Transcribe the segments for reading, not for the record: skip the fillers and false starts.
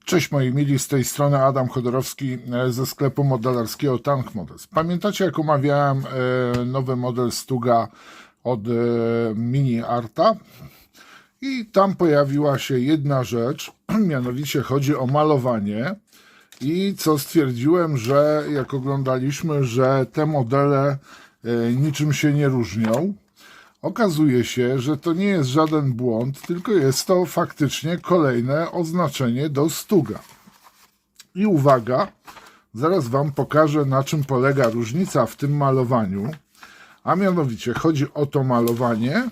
Cześć moi mili, z tej strony Adam Chodorowski ze sklepu modelarskiego Tank Models. Pamiętacie, jak omawiałem nowy model Stuga od Mini Arta? I tam pojawiła się jedna rzecz, mianowicie chodzi o malowanie. I co stwierdziłem, że jak oglądaliśmy, że te modele niczym się nie różnią. Okazuje się, że to nie jest żaden błąd, tylko jest to faktycznie kolejne oznaczenie do Stuga. I uwaga, zaraz Wam pokażę, na czym polega różnica w tym malowaniu. A mianowicie chodzi o to malowanie,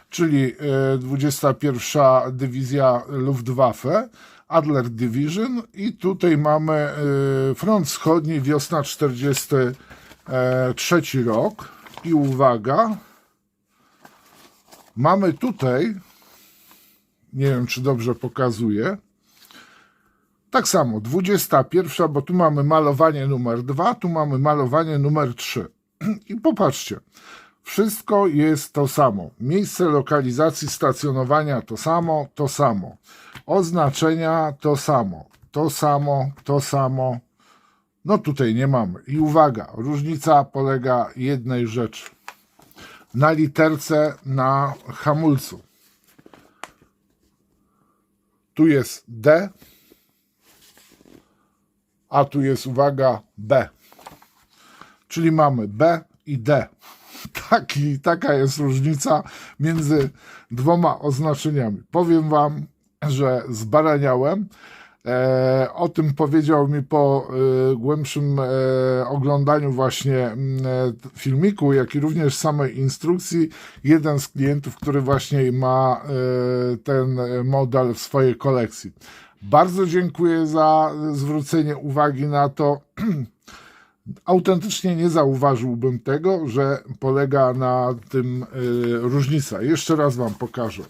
czyli 21. Dywizja Luftwaffe, Adler Division, i tutaj mamy front wschodni, wiosna 43 rok. I uwaga, mamy tutaj, nie wiem czy dobrze pokazuję, tak samo 21, bo tu mamy malowanie numer 2, tu mamy malowanie numer 3. I popatrzcie, wszystko jest to samo. Miejsce lokalizacji stacjonowania to samo, to samo. Oznaczenia to samo, to samo, to samo. No tutaj nie mamy. I uwaga, różnica polega jednej rzeczy. Na literce na hamulcu. Tu jest D, a tu jest, uwaga, B. Czyli mamy B i D. Taka jest różnica między dwoma oznaczeniami. Powiem Wam, że zbaraniałem. O tym powiedział mi po głębszym oglądaniu właśnie filmiku, jak i również samej instrukcji, jeden z klientów, który właśnie ma ten model w swojej kolekcji. Bardzo dziękuję za zwrócenie uwagi na to. Autentycznie nie zauważyłbym tego, że polega na tym różnica. Jeszcze raz Wam pokażę.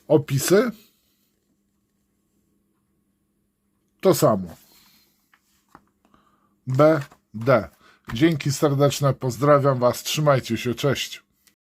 Opisy. To samo. B, D. Dzięki serdeczne, pozdrawiam Was, trzymajcie się, cześć.